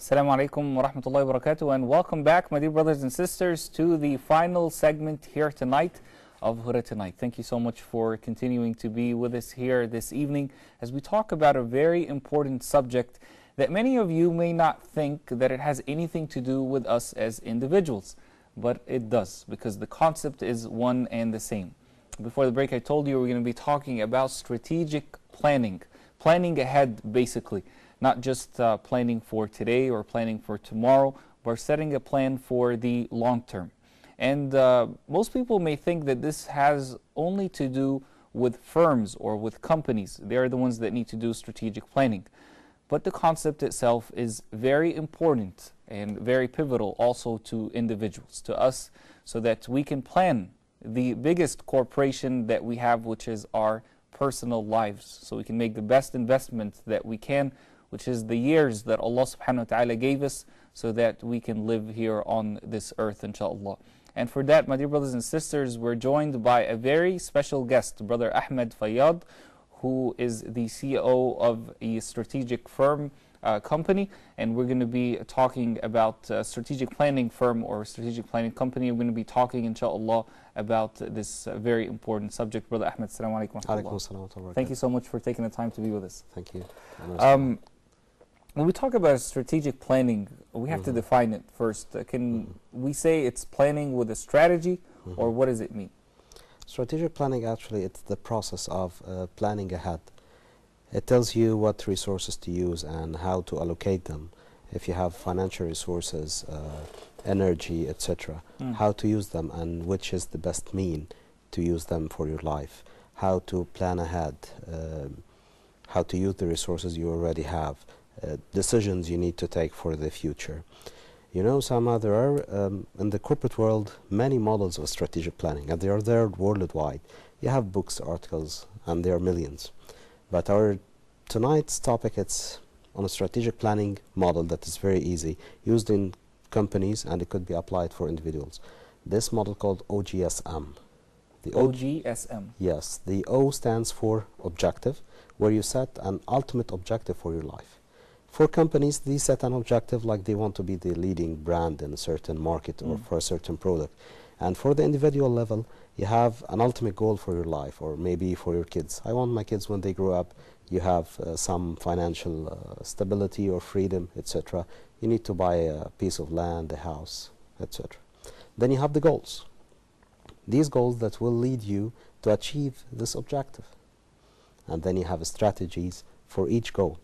Assalamu alaikum wa rahmatullahi wa barakatuh, and welcome back, my dear brothers and sisters, to the final segment here tonight of HODA Tonight. Thank you so much for continuing to be with us here this evening as we talk about a very important subject that many of you may not think that it has anything to do with us as individuals, but it does, because the concept is one and the same. Before the break, I told you we're going to be talking about strategic planning ahead, basically. Not just planning for today or planning for tomorrow, but setting a plan for the long term. And most people may think that this has only to do with firms or with companies. They are the ones that need to do strategic planning. But the concept itself is very important and very pivotal also to individuals, to us, so that we can plan the biggest corporation that we have, which is our personal lives. So we can make the best investment that we can, which is the years that Allah subhanahu wa ta'ala gave us so that we can live here on this earth, inshaAllah. And for that, my dear brothers and sisters, we're joined by a very special guest, Brother Ahmed Fayyad, who is the CEO of a strategic firm company, and we're going to be talking about strategic planning firm or strategic planning company. We're going to be talking, inshaAllah, about this very important subject. Brother Ahmed, assalamu alaikum wa rahmatullah. Thank you so much for taking the time to be with us. Thank you. When we talk about strategic planning, we have to define it first. Can we say it's planning with a strategy, or what does it mean? Strategic planning, actually, it's the process of planning ahead. It tells you what resources to use and how to allocate them. If you have financial resources, energy, etc., how to use them and which is the best mean to use them for your life. How to plan ahead, how to use the resources you already have. Decisions you need to take for the future. You know, Sama, there are in the corporate world many models of strategic planning, and they are there worldwide. You have books, articles, and there are millions. But our tonight's topic, it's on a strategic planning model that is very easy, used in companies, and it could be applied for individuals. This model called OGSM. The OGSM? Yes, the O stands for objective, where you set an ultimate objective for your life. For companies, they set an objective like they want to be the leading brand in a certain market or for a certain product. And for the individual level, you have an ultimate goal for your life, or maybe for your kids. I want my kids, when they grow up, you have some financial stability or freedom, etc. You need to buy a piece of land, a house, etc. Then you have the goals. These goals that will lead you to achieve this objective. And then you have strategies for each goal.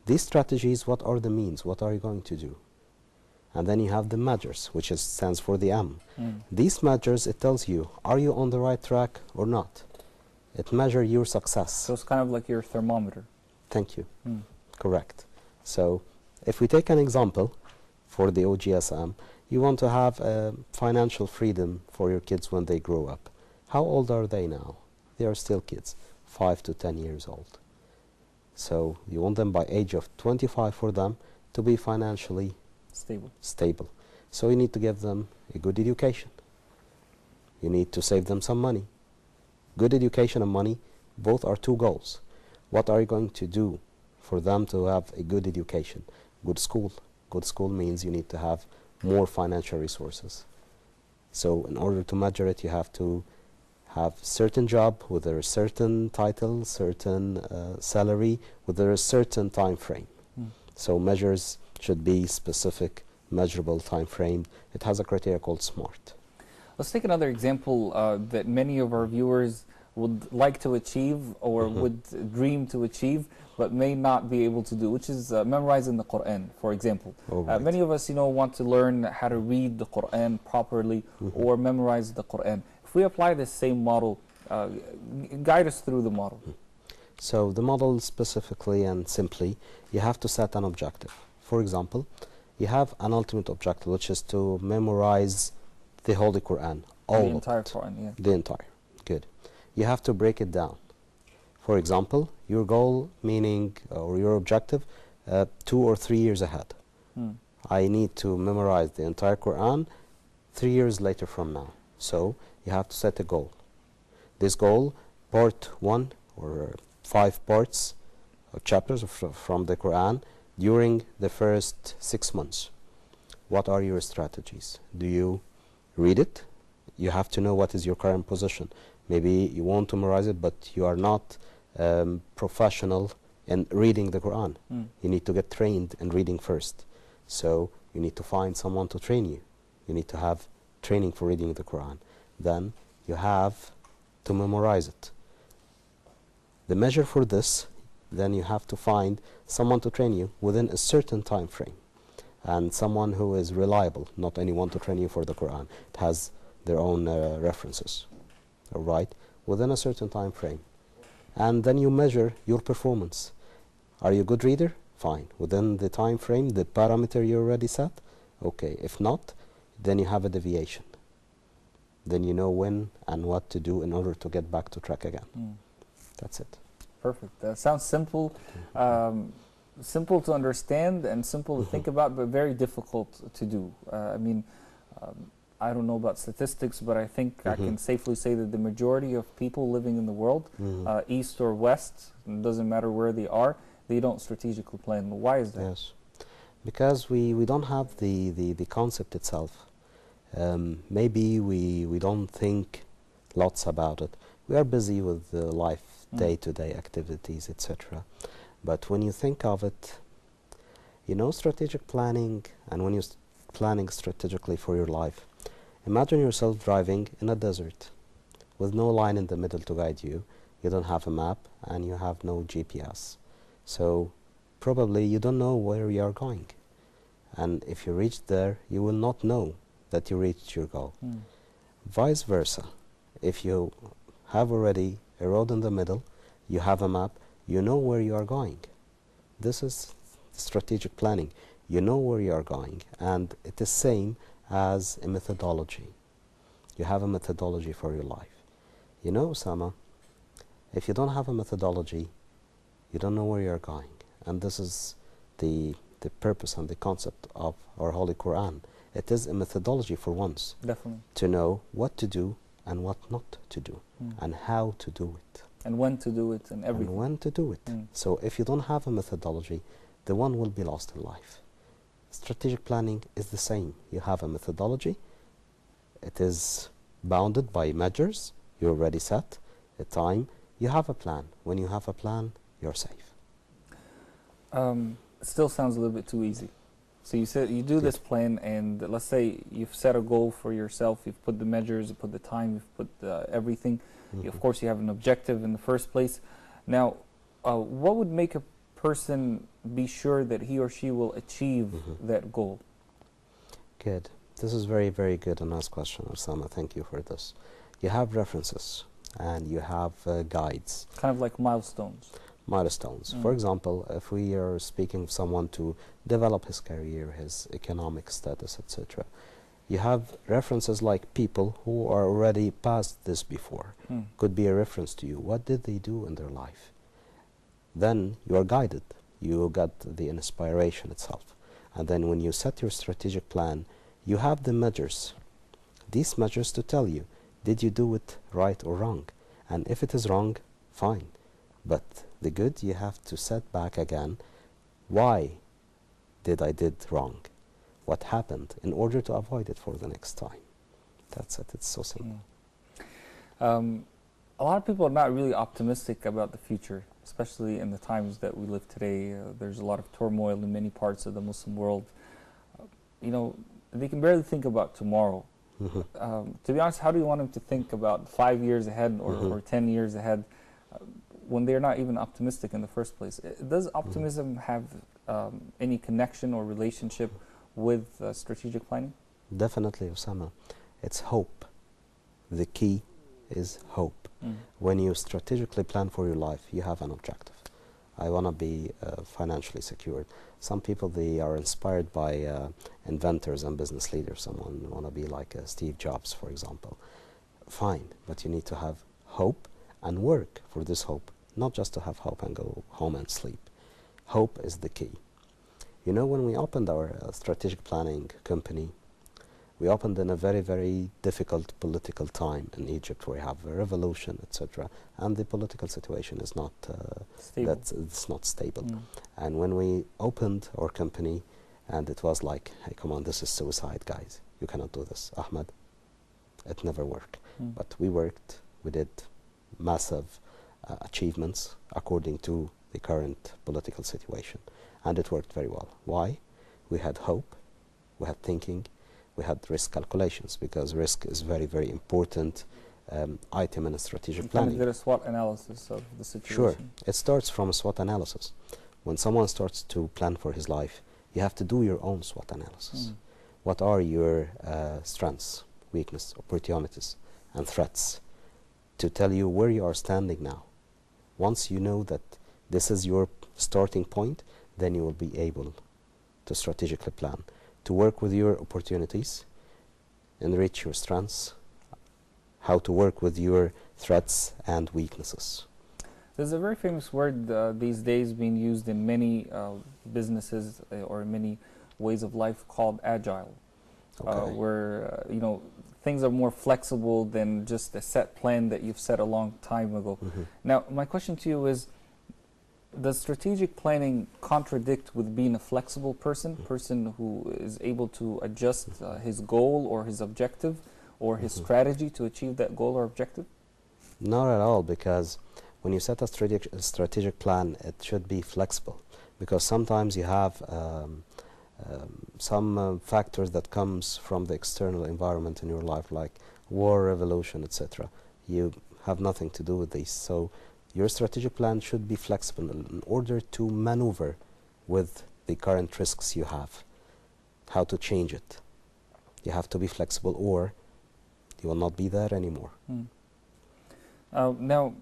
These strategies, what are the means? What are you going to do? And then you have the measures, which stands for the M. These measures, it tells you, are you on the right track or not? It measures your success. So it's kind of like your thermometer. Thank you. Correct. So if we take an example for the OGSM, you want to have financial freedom for your kids when they grow up. How old are they now? They are still kids, 5 to 10 years old. So you want them by age of 25 for them to be financially stable. So you need to give them a good education. You need to save them some money. Good education and money, both are two goals. What are you going to do for them to have a good education? Good school. Good school means you need to have more financial resources. So in order to measure it, you have to have certain job with a certain title, certain salary, with a certain time frame. So measures should be specific, measurable time frame. It has a criteria called SMART. Let's take another example that many of our viewers would like to achieve or would dream to achieve, but may not be able to do, which is memorizing the Quran, for example. Many of us, want to learn how to read the Quran properly or memorize the Quran. If we apply this same model, guide us through the model. So the model specifically and simply, you have to set an objective. For example, you have an ultimate objective, which is to memorize the Holy Quran. The entire Quran, yeah. The entire. Good. You have to break it down. For example, your goal, meaning, or your objective, 2 or 3 years ahead. I need to memorize the entire Quran 3 years later from now. So you have to set a goal. This goal, part 1 or 5 parts or chapters from the Quran, During the first 6 months, what are your strategies? Do you read it? You have to know what is your current position. Maybe you want to memorize it, but you are not professional in reading the Quran. You need to get trained in reading first. So you need to find someone to train you. You need to have training for reading the Quran. Then you have to memorize it. The measure for this, then you have to find someone to train you within a certain time frame, and someone who is reliable, not anyone to train you for the Quran. It has their own references, all right, within a certain time frame. And then you measure your performance. Are you a good reader? Fine. Within the time frame, the parameter you already set? Okay. If not, then you have a deviation. Then you know when and what to do in order to get back to track again. That's it. Perfect. That sounds simple. Simple to understand and simple to think about, but very difficult to do. I mean, I don't know about statistics, but I think I can safely say that the majority of people living in the world, east or west, it doesn't matter where they are, they don't strategically plan. Why is that? Yes, because we don't have the concept itself. Maybe we don't think lots about it. We are busy with life, day-to-day activities, etc. But when you think of it, you know, strategic planning, and when you're planning strategically for your life, imagine yourself driving in a desert with no line in the middle to guide you. You don't have a map and you have no GPS. So probably you don't know where you are going. And if you reach there, you will not know that you reached your goal. Vice versa. If you have already a road in the middle, you have a map, you know where you are going. This is strategic planning. You know where you are going, and it is same as a methodology. You have a methodology for your life. You know, Osama, if you don't have a methodology, you don't know where you are going. And this is the purpose and the concept of our Holy Quran. It is a methodology for once. Definitely. To know what to do and what not to do, and how to do it. And when to do it and everything. And when to do it. So if you don't have a methodology, the one will be lost in life. Strategic planning is the same. You have a methodology. It is bounded by measures. You already set a time. You have a plan. When you have a plan, you're safe. It still sounds a little bit too easy. So you said you do this plan, and let's say you've set a goal for yourself. You've put the measures, you've put the time, you've put everything. Of course, you have an objective in the first place. Now, what would make a person be sure that he or she will achieve that goal? Good. This is very, very good and nice question, Osama. Thank you for this. You have references and you have guides. Kind of like milestones. Milestones. For example, if we are speaking of someone to develop his career, his economic status, etc., you have references like people who are already past this before. Could be a reference to you. What did they do in their life? Then you are guided. You got the inspiration itself. And then when you set your strategic plan, you have the measures. These measures to tell you, did you do it right or wrong? And if it is wrong, fine. But the good, you have to set back again. Why did I did wrong? What happened in order to avoid it for the next time? That's it. It's so simple. A lot of people are not really optimistic about the future, especially in the times that we live today. There's a lot of turmoil in many parts of the Muslim world. You know, they can barely think about tomorrow. To be honest, how do you want them to think about 5 years ahead or 10 years ahead when they're not even optimistic in the first place? Does optimism have any connection or relationship with strategic planning? Definitely, Osama. It's hope. The key is hope. When you strategically plan for your life, you have an objective. I want to be financially secured. Some people, they are inspired by inventors and business leaders. Someone want to be like Steve Jobs, for example. Fine, but you need to have hope and work for this hope, not just to have hope and go home and sleep. Hope is the key. You know, when we opened our strategic planning company, We opened in a very, very difficult political time in Egypt, where we have a revolution, etc., and the political situation is not Stable. it's not stable. And when we opened our company, and it was like, hey, come on, this is suicide, guys. You cannot do this, Ahmed. It never worked. But we worked. We did massive achievements according to the current political situation, and it worked very well. Why? We had hope, we had thinking, we had risk calculations, because risk is very, very important item in a strategic planning. You did a SWOT analysis of the situation. Sure. It starts from a SWOT analysis. When someone starts to plan for his life, you have to do your own SWOT analysis. What are your strengths, weaknesses, opportunities, and threats, to tell you where you are standing now. Once you know that this is your starting point, then you will be able to strategically plan, to work with your opportunities, enrich your strengths, how to work with your threats and weaknesses. There's a very famous word these days being used in many businesses or many ways of life called agile, where you know, things are more flexible than just a set plan that you've set a long time ago. Now, my question to you is, does strategic planning contradict with being a flexible person who is able to adjust his goal or his objective or his strategy to achieve that goal or objective? Not at all, because when you set a strategic plan, it should be flexible, because sometimes you have some factors that comes from the external environment in your life, like war, revolution, etc. You have nothing to do with these. So your strategic plan should be flexible in order to maneuver with the current risks you have, how to change it. You have to be flexible, or you will not be there anymore. Now,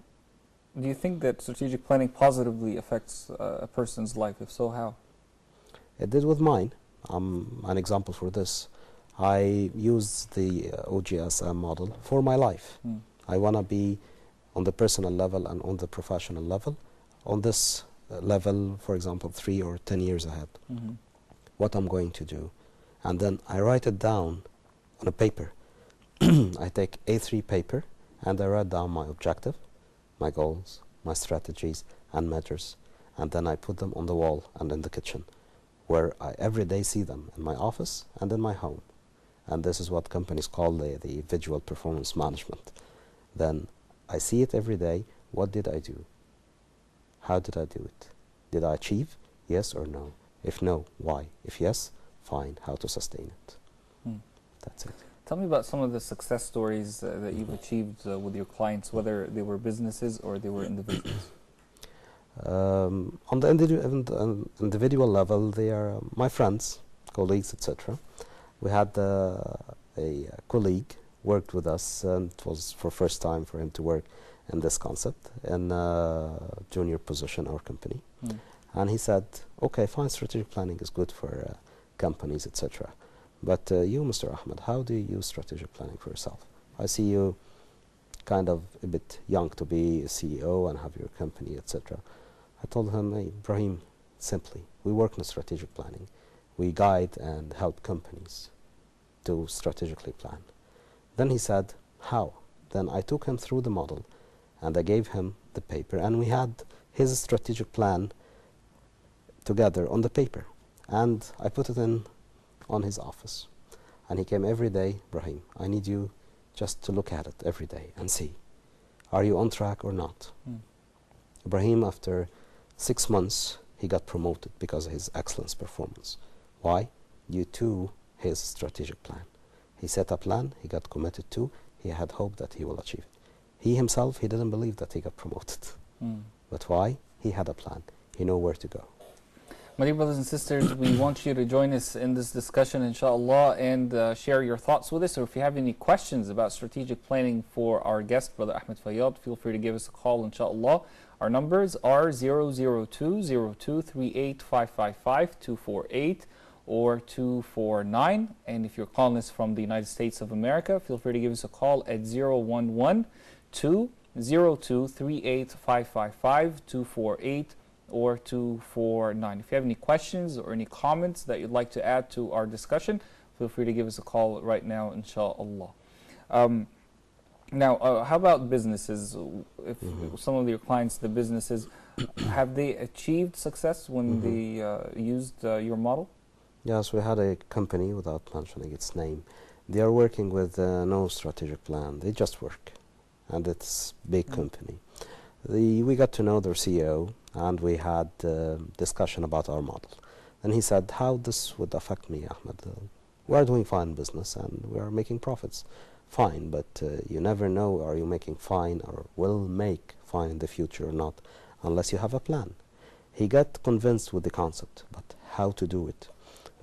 do you think that strategic planning positively affects a person's life? If so, how? It did with mine. I'm an example for this. I use the OGSM model for my life. I want to be on the personal level and on the professional level. On this level, for example, 3 or 10 years ahead, what I'm going to do. And then I write it down on a paper. I take A3 paper and I write down my objective, my goals, my strategies and measures, and then I put them on the wall and in the kitchen, where I every day see them in my office and in my home. And this is what companies call the visual performance management. Then I see it every day. What did I do? How did I do it? Did I achieve? Yes or no? If no, why? If yes, fine. How to sustain it? That's it. Tell me about some of the success stories that you've achieved with your clients, whether they were businesses or they were individuals. On the individual level, they are my friends, colleagues, etc. We had a colleague worked with us, and it was for first time for him to work in this concept in a junior position in our company. And he said, okay, fine, strategic planning is good for companies, etc. But you, Mr. Ahmed, how do you use strategic planning for yourself? I see you kind of a bit young to be a CEO and have your company, etc. I told him, hey, Ibrahim, simply, we work in strategic planning. We guide and help companies to strategically plan. Then he said, how? Then I took him through the model and I gave him the paper, and we had his strategic plan together on the paper. And I put it in on his office. And he came every day, Ibrahim, I need you just to look at it every day and see, are you on track or not? Ibrahim, after 6 months, he got promoted because of his excellence performance. Why? Due to his strategic plan. He set a plan, he got committed to, he had hope that he will achieve it. He himself, he didn't believe that he got promoted. But why? He had a plan. He knew where to go. My dear brothers and sisters, we want you to join us in this discussion, inshallah, and share your thoughts with us. Or if you have any questions about strategic planning for our guest, Brother Ahmed Fayyad, feel free to give us a call, inshallah. Our numbers are 002-0238-555-248 or 249. And if you're calling us from the United States of America, feel free to give us a call at 011-202-38-555-248 or 249. If you have any questions or any comments that you'd like to add to our discussion, feel free to give us a call right now, inshallah. Now, how about businesses? If some of your clients, the businesses, have they achieved success when they used your model? Yes, we had a company, without mentioning its name. They are working with no strategic plan. They just work, and it's a big company. We got to know their CEO, and we had discussion about our model. And he said, how this would affect me, Ahmed? We are doing fine business, and we are making profits. Fine, but you never know, are you making fine or will make fine in the future or not, unless you have a plan. He got convinced with the concept, but how to do it?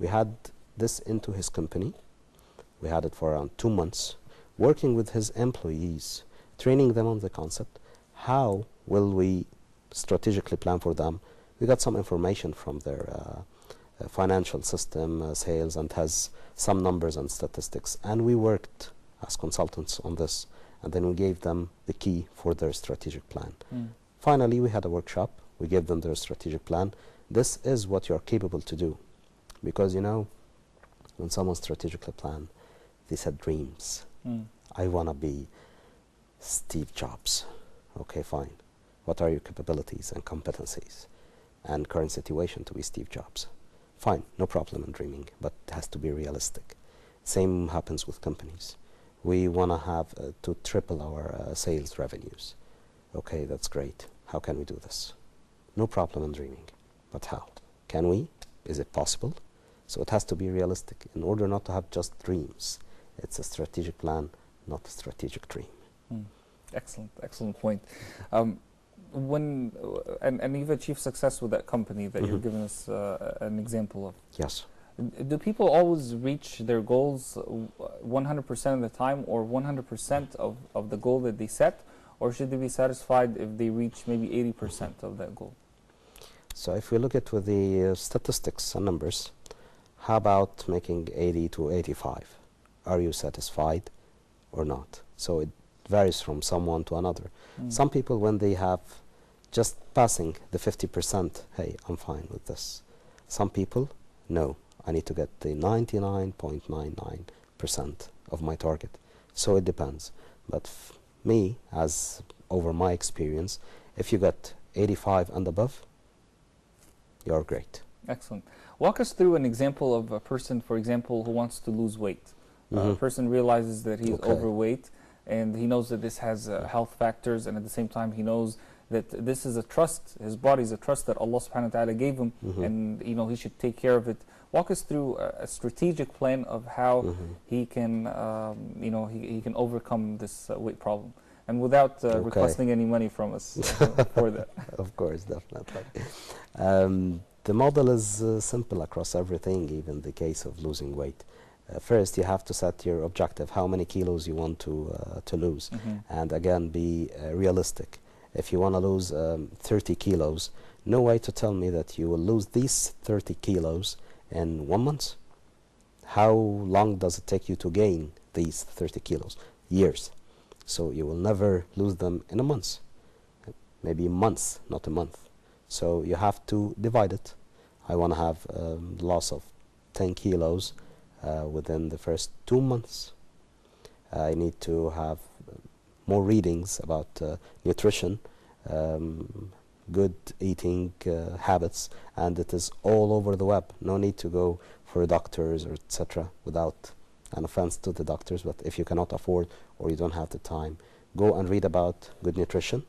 We had this into his company. We had it for around 2 months, working with his employees, training them on the concept. How will we strategically plan for them? We got some information from their financial system, sales, and has some numbers and statistics, and we worked as consultants on this, and then we gave them the key for their strategic plan. Finally, we had a workshop. We gave them their strategic plan. This is what you're capable to do, because you know, when someone strategically plan, they said dreams. I want to be Steve Jobs. Okay, fine. What are your capabilities and competencies and current situation to be Steve Jobs? Fine, no problem in dreaming, but it has to be realistic. Same happens with companies. We want to have to triple our sales revenues. Okay, that's great. How can we do this? No problem in dreaming, but how? Can we? Is it possible? So it has to be realistic in order not to have just dreams. It's a strategic plan, not a strategic dream. Excellent, excellent point. And you've achieved success with that company that you're giving us an example of. Yes. Do people always reach their goals 100% of the time, or 100% of the goal that they set, or should they be satisfied if they reach maybe 80% of that goal? So if we look at with the statistics and numbers, how about making 80 to 85? Are you satisfied or not? So it varies from someone to another. Some people, when they have just passing the 50%, hey, I'm fine with this. Some people, no, I need to get the 99.99% of my target. So it depends. But me, as over my experience, if you get 85 and above, you're great. Excellent. Walk us through an example of a person, for example, who wants to lose weight. A person realizes that he's overweight, and he knows that this has health factors, and at the same time he knows that this is a trust, his body is a trust that Allah subhanahu wa ta'ala gave him, and you know, he should take care of it. Walk us through a strategic plan of how he can, you know, he can overcome this weight problem, and without requesting any money from us for that. Of course, definitely. The model is simple across everything, even the case of losing weight. First, you have to set your objective, how many kilos you want to lose, and again, be realistic. If you want to lose 30 kilos, no way to tell me that you will lose these 30 kilos in 1 month. How long does it take you to gain these 30 kilos? Years. So you will never lose them in a month. Maybe months, not a month. So you have to divide it. I want to have loss of 10 kilos within the first 2 months. I need to have more readings about nutrition, good eating habits, and it is all over the web. No need to go for doctors or etc. without an offense to the doctors, but if you cannot afford or you don't have the time, go and read about good nutrition.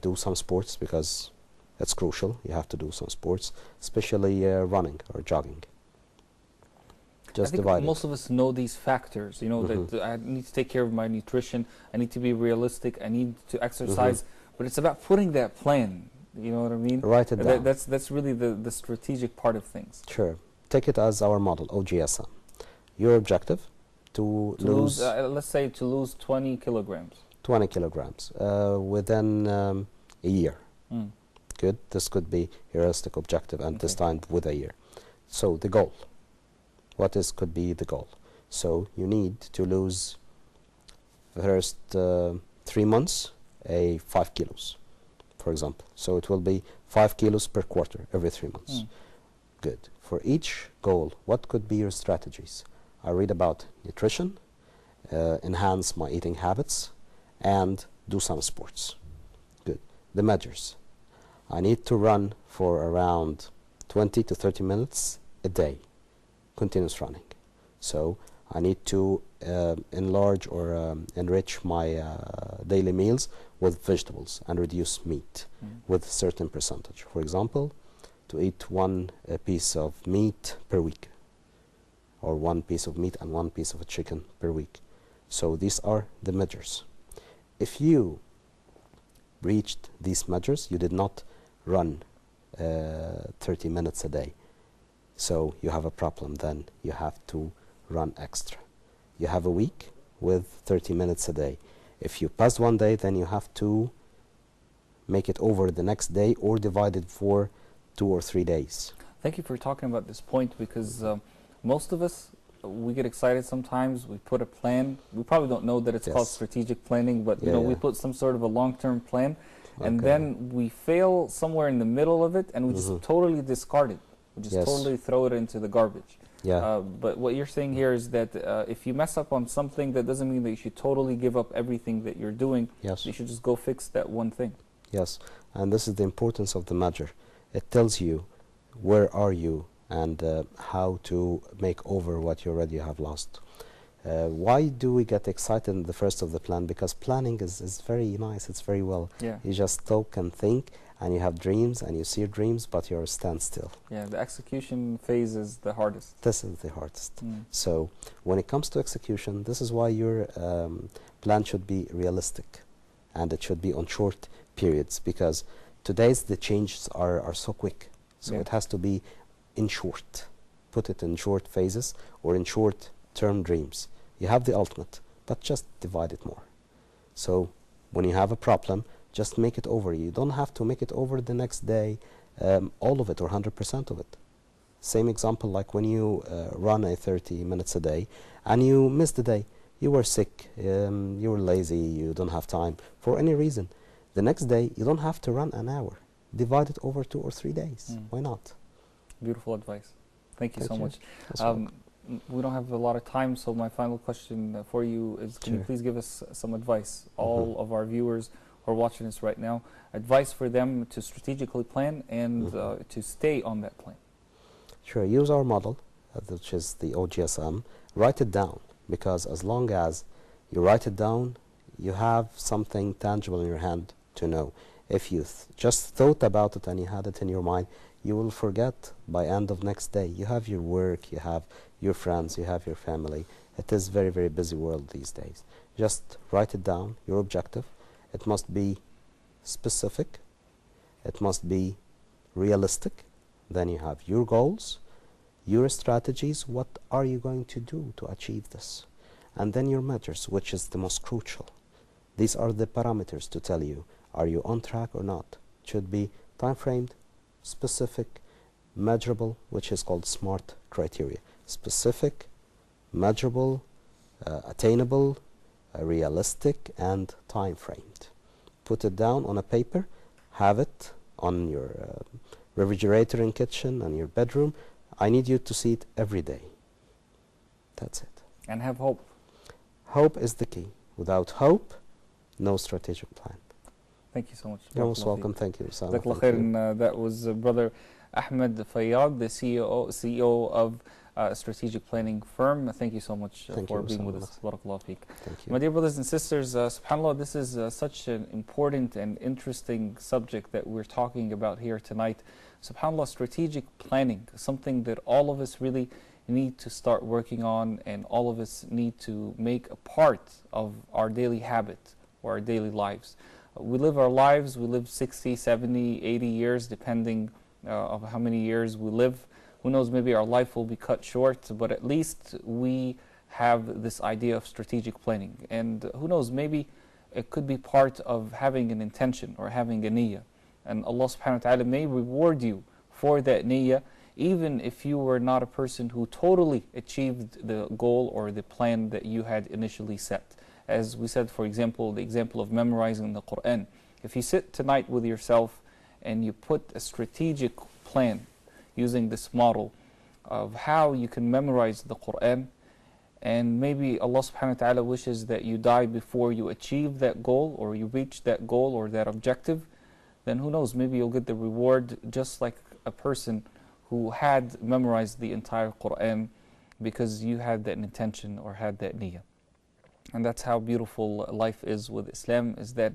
Do some sports, because it's crucial. You have to do some sports, especially running or jogging. Just I think divide most of us know these factors, you know, that I need to take care of my nutrition, I need to be realistic, I need to exercise, but it's about putting that plan, you know what I mean? Write it down. That's really the strategic part of things. Sure. Take it as our model, OGSM. Your objective to lose let's say to lose 20 kilograms. 20 kilograms within a year. Good. This could be a realistic objective, and this time with a year. So the goal. What could be the goal? So you need to lose first 3 months 5 kilos, for example. So it will be 5 kilos per quarter every 3 months. Good. For each goal, what could be your strategies? I read about nutrition, enhance my eating habits, and do some sports. Good. The measures. I need to run for around 20 to 30 minutes a day, continuous running. So I need to enlarge or enrich my daily meals with vegetables and reduce meat with a certain percentage. For example, to eat one piece of meat per week, or one piece of meat and one piece of a chicken per week. So these are the measures. If you reached these measures, you did not run 30 minutes a day, so you have a problem. Then you have to run extra. You have a week with 30 minutes a day. If you pass one day, then you have to make it over the next day or divide it for 2 or 3 days. Thank you for talking about this point, because most of us, we get excited sometimes. We put a plan. We probably don't know that it's called strategic planning, but you know, we put some sort of a long-term plan, and then we fail somewhere in the middle of it, and we just totally discard it. We just totally throw it into the garbage. But what you're saying here is that if you mess up on something, that doesn't mean that you should totally give up everything that you're doing. You should just go fix that one thing. Yes, and this is the importance of the measure. It tells you where are you and how to make over what you already have lost. Why do we get excited in the first of the plan? Because planning is very nice, it's very well. You just talk and think, and you have dreams, and you see your dreams, but you're standstill. The execution phase is the hardest. This is the hardest. So when it comes to execution, this is why your plan should be realistic, and it should be on short periods, because today's the changes are so quick. So it has to be in short. Put it in short phases or in short-term dreams. You have the ultimate, but just divide it more. So when you have a problem, just make it over. You don't have to make it over the next day, all of it or 100% of it. Same example like when you run 30 minutes a day and you miss the day. You were sick, you were lazy, you don't have time for any reason. The next day, you don't have to run an hour. Divide it over 2 or 3 days. Why not? Beautiful advice. Thank you so much. We don't have a lot of time, so my final question for you is, can you please give us some advice? All of our viewers who are watching us right now, advice for them to strategically plan and to stay on that plan. Sure. Use our model, which is the OGSM. Write it down, because as long as you write it down, you have something tangible in your hand to know. If you just thought about it and you had it in your mind, you will forget by end of next day. You have your work, you have your friends, you have your family. It is very, very busy world these days. Just write it down, your objective. It must be specific. It must be realistic. Then you have your goals, your strategies. What are you going to do to achieve this? And then your measures, which is the most crucial. These are the parameters to tell you, are you on track or not? It should be time-framed, specific, measurable, which is called SMART criteria. Specific, measurable, attainable, realistic, and time-framed. Put it down on a paper, have it on your refrigerator in kitchen and your bedroom. I need you to see it every day. That's it. And have hope. Hope is the key. Without hope, no strategic plan. Thank you so much. You're most welcome. Thank you, Sam. That was Brother Ahmed Fayyad, the CEO of a strategic planning firm. Thank you so much for being with us. Barakallahu feek. Thank you. My dear brothers and sisters, subhanAllah, this is such an important and interesting subject that we're talking about here tonight. SubhanAllah, strategic planning, something that all of us really need to start working on, and all of us need to make a part of our daily habit or our daily lives. We live our lives, we live 60, 70, 80 years, depending on how many years we live. Who knows, maybe our life will be cut short, but at least we have this idea of strategic planning. And who knows, maybe it could be part of having an intention or having a niyyah. And Allah subhanahu wa ta'ala may reward you for that niyyah, even if you were not a person who totally achieved the goal or the plan that you had initially set. As we said, for example, the example of memorizing the Quran. If you sit tonight with yourself and you put a strategic plan using this model of how you can memorize the Quran, and maybe Allah subhanahu wa ta'ala wishes that you die before you achieve that goal, or you reach that goal or that objective, then who knows, maybe you'll get the reward just like a person who had memorized the entire Quran because you had that intention or had that niyyah. And that's how beautiful life is with Islam, is that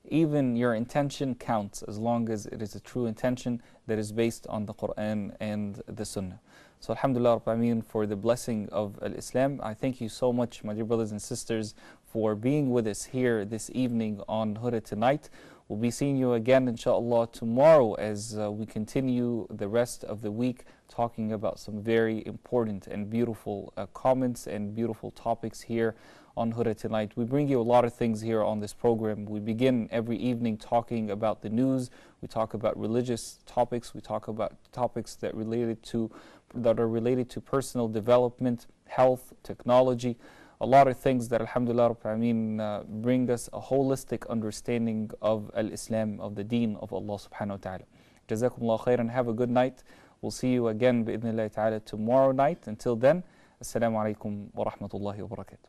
even your intention counts as long as it is a true intention that is based on the Quran and the Sunnah. So alhamdulillah Rabbil Alameen for the blessing of Islam. I thank you so much, my dear brothers and sisters, for being with us here this evening on HODA Tonight. We'll be seeing you again inshallah tomorrow as we continue the rest of the week talking about some very important and beautiful comments and beautiful topics here on HODA Tonight. We bring you a lot of things here on this program. We begin every evening talking about the news. We talk about religious topics. We talk about topics that are related to personal development, health, technology. A lot of things that alhamdulillah Rabbil Alameen bring us a holistic understanding of al-Islam, of the deen of Allah subhanahu wa ta'ala. Jazakumullah khairan. Have a good night. We'll see you again bi'idhnillahi ta'ala tomorrow night. Until then, assalamu alaikum wa rahmatullahi wa barakatuh.